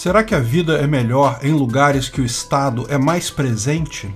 Será que a vida é melhor em lugares que o Estado é mais presente?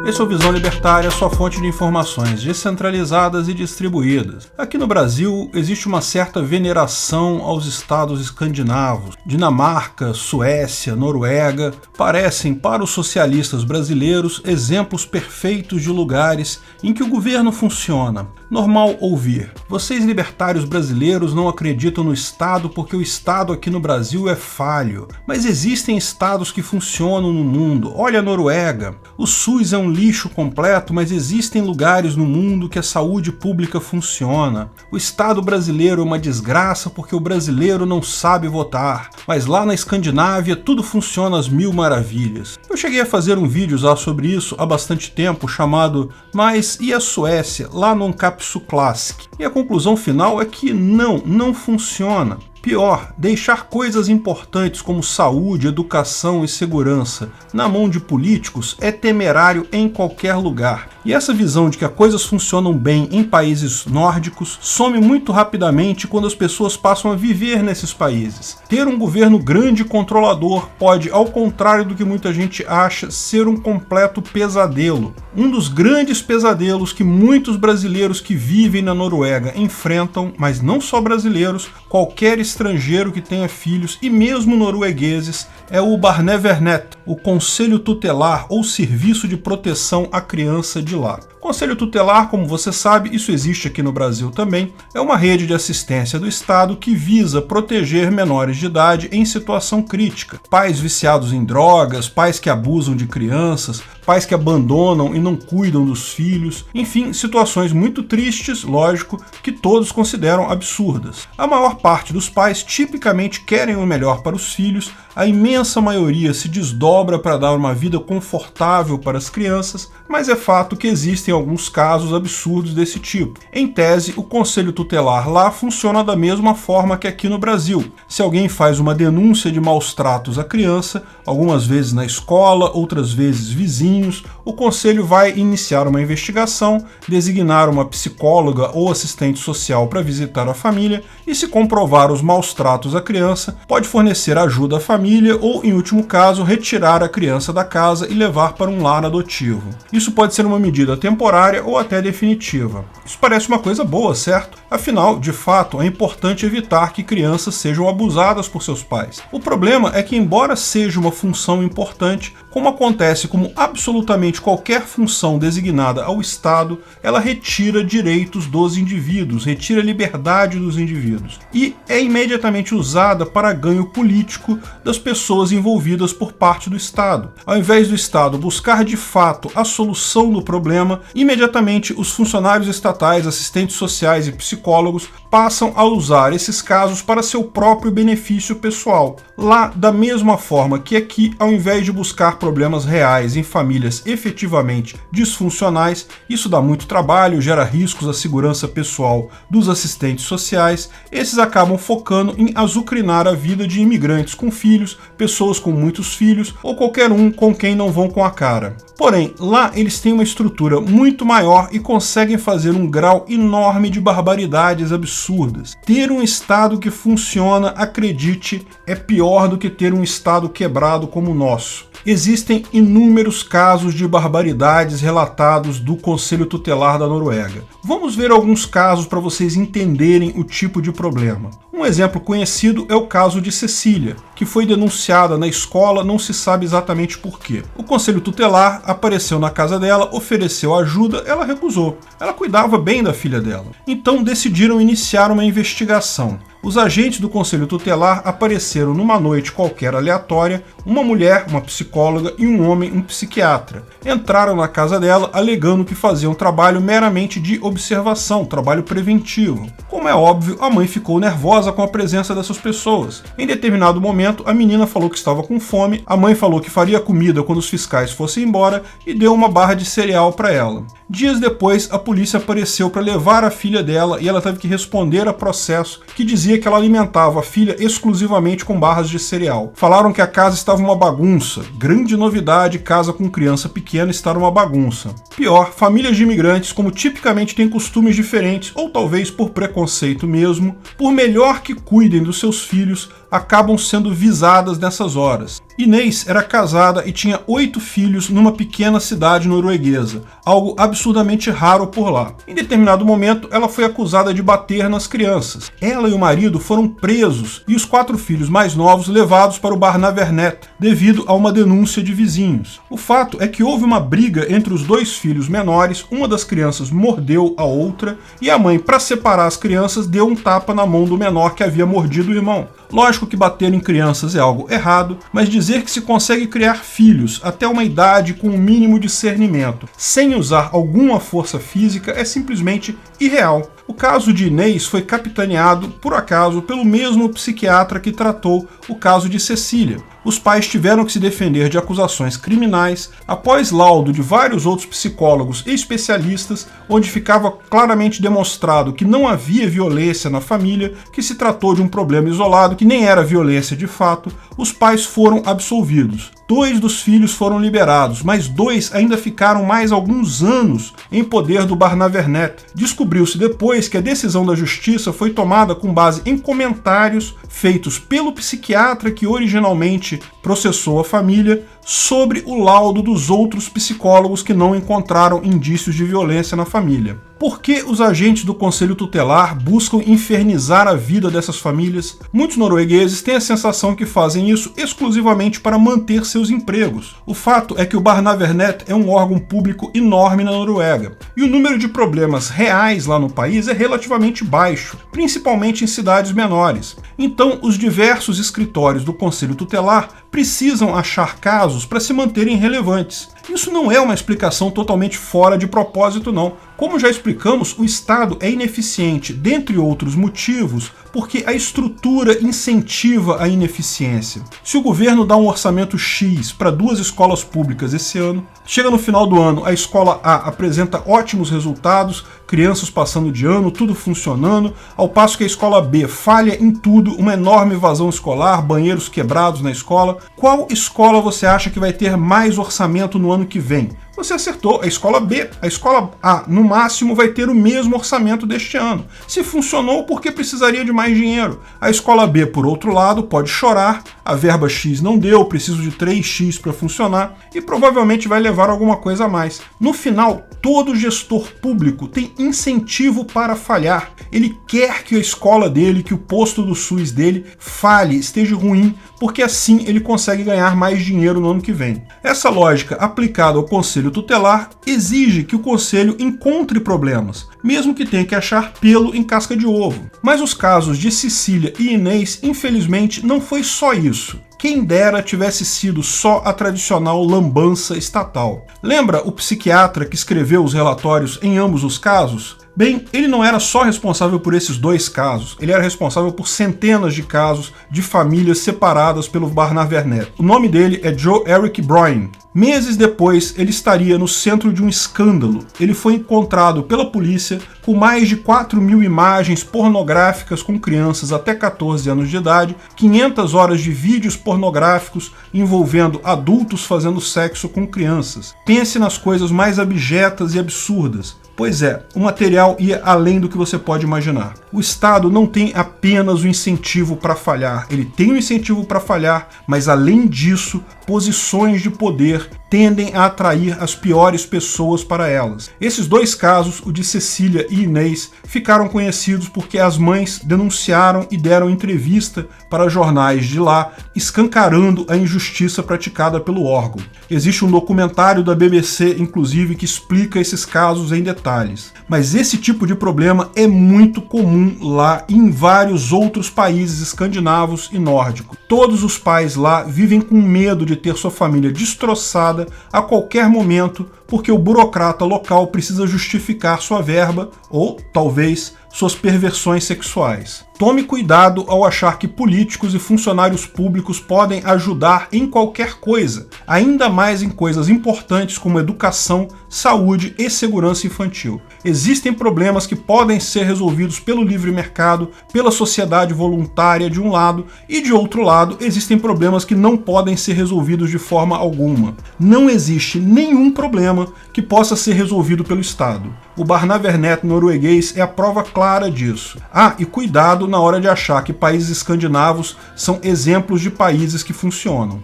Esse é o Visão Libertária, sua fonte de informações descentralizadas e distribuídas. Aqui no Brasil, existe uma certa veneração aos estados escandinavos. Dinamarca, Suécia, Noruega parecem, para os socialistas brasileiros, exemplos perfeitos de lugares em que o governo funciona. Normal ouvir: vocês libertários brasileiros não acreditam no Estado porque o Estado aqui no Brasil é falho. Mas existem estados que funcionam no mundo. Olha a Noruega. O SUS é um lixo completo, mas existem lugares no mundo que a saúde pública funciona. O Estado brasileiro é uma desgraça porque o brasileiro não sabe votar. Mas lá na Escandinávia tudo funciona às mil maravilhas. Eu cheguei a fazer um vídeo já sobre isso há bastante tempo, chamado Mas e a Suécia? Lá no Ancapsu Classic. E a conclusão final é que não funciona. Pior, deixar coisas importantes como saúde, educação e segurança na mão de políticos é temerário em qualquer lugar. E essa visão de que as coisas funcionam bem em países nórdicos some muito rapidamente quando as pessoas passam a viver nesses países. Ter um governo grande e controlador pode, ao contrário do que muita gente acha, ser um completo pesadelo. Um dos grandes pesadelos que muitos brasileiros que vivem na Noruega enfrentam, mas não só brasileiros, qualquer estrangeiro que tenha filhos e mesmo noruegueses, é o Barnevernet, o Conselho Tutelar ou Serviço de Proteção à Criança de lá. Conselho Tutelar, como você sabe, isso existe aqui no Brasil também, é uma rede de assistência do Estado que visa proteger menores de idade em situação crítica. Pais viciados em drogas, pais que abusam de crianças, pais que abandonam e não cuidam dos filhos, enfim, situações muito tristes, lógico, que todos consideram absurdas. A maior parte dos pais tipicamente querem o melhor para os filhos, a imensa maioria se desdobra para dar uma vida confortável para as crianças, mas é fato que existem alguns casos absurdos desse tipo. Em tese, o Conselho Tutelar lá funciona da mesma forma que aqui no Brasil. Se alguém faz uma denúncia de maus tratos à criança, algumas vezes na escola, outras vezes vizinhos, o Conselho vai iniciar uma investigação, designar uma psicóloga ou assistente social para visitar a família e, se comprovar os maus tratos à criança, pode fornecer ajuda à família ou, em último caso, retirar a criança da casa e levar para um lar adotivo. Isso pode ser uma medida temporária ou até definitiva. Isso parece uma coisa boa, certo? Afinal, de fato, é importante evitar que crianças sejam abusadas por seus pais. O problema é que, embora seja uma função importante, como acontece com absolutamente qualquer função designada ao Estado, ela retira direitos dos indivíduos, retira a liberdade dos indivíduos e é imediatamente usada para ganho político das pessoas envolvidas por parte do Estado. Ao invés do Estado buscar de fato a solução do problema, imediatamente os funcionários estatais, assistentes sociais e psicólogos passam a usar esses casos para seu próprio benefício pessoal. Lá, da mesma forma que aqui, ao invés de buscar problemas reais em famílias efetivamente disfuncionais, isso dá muito trabalho, gera riscos à segurança pessoal dos assistentes sociais, esses acabam focando em azucrinar a vida de imigrantes com filhos, pessoas com muitos filhos ou qualquer um com quem não vão com a cara. Porém, lá eles têm uma estrutura muito maior e conseguem fazer um grau enorme de barbaridades absurdas. Ter um Estado que funciona, acredite, é pior do que ter um Estado quebrado como o nosso. Existem inúmeros casos de barbaridades relatados do Conselho Tutelar da Noruega. Vamos ver alguns casos para vocês entenderem o tipo de problema. Um exemplo conhecido é o caso de Cecília, que foi denunciada na escola, não se sabe exatamente por quê. O Conselho Tutelar apareceu na casa dela, ofereceu ajuda, ela recusou. Ela cuidava bem da filha dela. Então decidiram iniciar uma investigação. Os agentes do Conselho Tutelar apareceram numa noite qualquer aleatória, uma mulher, uma psicóloga e um homem, um psiquiatra. Entraram na casa dela alegando que faziam um trabalho meramente de observação, trabalho preventivo. Como é óbvio, a mãe ficou nervosa com a presença dessas pessoas. Em determinado momento, a menina falou que estava com fome, a mãe falou que faria comida quando os fiscais fossem embora e deu uma barra de cereal para ela. Dias depois, a polícia apareceu para levar a filha dela e ela teve que responder a processo que dizia dizia que ela alimentava a filha exclusivamente com barras de cereal. Falaram que a casa estava uma bagunça. Grande novidade, casa com criança pequena estar uma bagunça. Pior, famílias de imigrantes, como tipicamente têm costumes diferentes, ou talvez por preconceito mesmo, por melhor que cuidem dos seus filhos, acabam sendo visadas nessas horas. Inês era casada e tinha 8 filhos numa pequena cidade norueguesa, algo absurdamente raro por lá. Em determinado momento, ela foi acusada de bater nas crianças. Ela e o marido foram presos e os 4 filhos mais novos levados para o Barnevernet, devido a uma denúncia de vizinhos. O fato é que houve uma briga entre os 2 filhos menores, uma das crianças mordeu a outra e a mãe, para separar as crianças, deu um tapa na mão do menor que havia mordido o irmão. Lógico que bater em crianças é algo errado, mas dizer que se consegue criar filhos até uma idade com um mínimo discernimento, sem usar alguma força física, é simplesmente irreal. O caso de Inês foi capitaneado, por acaso, pelo mesmo psiquiatra que tratou o caso de Cecília. Os pais tiveram que se defender de acusações criminais após laudo de vários outros psicólogos e especialistas, onde ficava claramente demonstrado que não havia violência na família, que se tratou de um problema isolado, que nem era violência de fato. Os pais foram absolvidos. 2 dos filhos foram liberados, mas 2 ainda ficaram mais alguns anos em poder do Barnevernet. Descobriu-se depois que a decisão da justiça foi tomada com base em comentários feitos pelo psiquiatra que originalmente processou a família sobre o laudo dos outros psicólogos que não encontraram indícios de violência na família. Por que os agentes do Conselho Tutelar buscam infernizar a vida dessas famílias? Muitos noruegueses têm a sensação que fazem isso exclusivamente para manter seus empregos. O fato é que o Barnevernet é um órgão público enorme na Noruega, e o número de problemas reais lá no país é relativamente baixo, principalmente em cidades menores. Então, os diversos escritórios do Conselho Tutelar precisam achar casos para se manterem relevantes. Isso não é uma explicação totalmente fora de propósito, não. Como já explicamos, o Estado é ineficiente, dentre outros motivos, porque a estrutura incentiva a ineficiência. Se o governo dá um orçamento X para 2 escolas públicas esse ano, chega no final do ano, a escola A apresenta ótimos resultados, crianças passando de ano, tudo funcionando, ao passo que a escola B falha em tudo, uma enorme evasão escolar, banheiros quebrados na escola. Qual escola você acha que vai ter mais orçamento no ano que vem? Você acertou, a escola B. A escola A, no máximo, vai ter o mesmo orçamento deste ano. Se funcionou, por que precisaria de mais dinheiro? A escola B, por outro lado, pode chorar, a verba X não deu, preciso de 3x para funcionar, e provavelmente vai levar alguma coisa a mais. No final, todo gestor público tem incentivo para falhar. Ele quer que a escola dele, que o posto do SUS dele falhe, esteja ruim, porque assim ele consegue ganhar mais dinheiro no ano que vem. Essa lógica aplicada ao Conselho Tutelar exige que o Conselho encontre problemas, mesmo que tenha que achar pelo em casca de ovo. Mas os casos de Cecília e Inês, infelizmente, não foi só isso. Quem dera tivesse sido só a tradicional lambança estatal. Lembra o psiquiatra que escreveu os relatórios em ambos os casos? Bem, ele não era só responsável por esses 2 casos, ele era responsável por centenas de casos de famílias separadas pelo Barnevernet. O nome dele é Joe Eric Bryan. Meses depois, ele estaria no centro de um escândalo. Ele foi encontrado pela polícia com mais de 4.000 imagens pornográficas com crianças até 14 anos de idade, 500 horas de vídeos pornográficos envolvendo adultos fazendo sexo com crianças. Pense nas coisas mais abjetas e absurdas. Pois é, o material ia além do que você pode imaginar. O Estado não tem apenas o incentivo para falhar, ele tem o incentivo para falhar, mas além disso, posições de poder tendem a atrair as piores pessoas para elas. Esses 2 casos, o de Cecília e Inês, ficaram conhecidos porque as mães denunciaram e deram entrevista para jornais de lá, escancarando a injustiça praticada pelo órgão. Existe um documentário da BBC, inclusive, que explica esses casos em detalhes. Mas esse tipo de problema é muito comum lá e em vários outros países escandinavos e nórdicos. Todos os pais lá vivem com medo de ter sua família destroçada a qualquer momento porque o burocrata local precisa justificar sua verba ou, talvez, suas perversões sexuais. Tome cuidado ao achar que políticos e funcionários públicos podem ajudar em qualquer coisa, ainda mais em coisas importantes como educação, saúde e segurança infantil. Existem problemas que podem ser resolvidos pelo livre mercado, pela sociedade voluntária de um lado, e de outro lado existem problemas que não podem ser resolvidos de forma alguma. Não existe nenhum problema que possa ser resolvido pelo Estado. O Barnevernet norueguês é a prova clara disso. E cuidado na hora de achar que países escandinavos são exemplos de países que funcionam.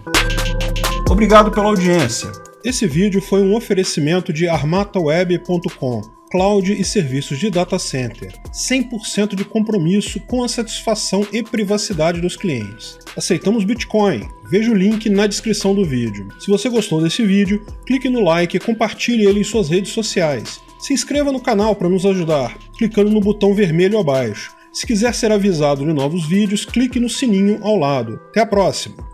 Obrigado pela audiência. Esse vídeo foi um oferecimento de armataweb.com, cloud e serviços de data center. 100% de compromisso com a satisfação e privacidade dos clientes. Aceitamos Bitcoin. Veja o link na descrição do vídeo. Se você gostou desse vídeo, clique no like e compartilhe ele em suas redes sociais. Se inscreva no canal para nos ajudar, clicando no botão vermelho abaixo. Se quiser ser avisado de novos vídeos, clique no sininho ao lado. Até a próxima!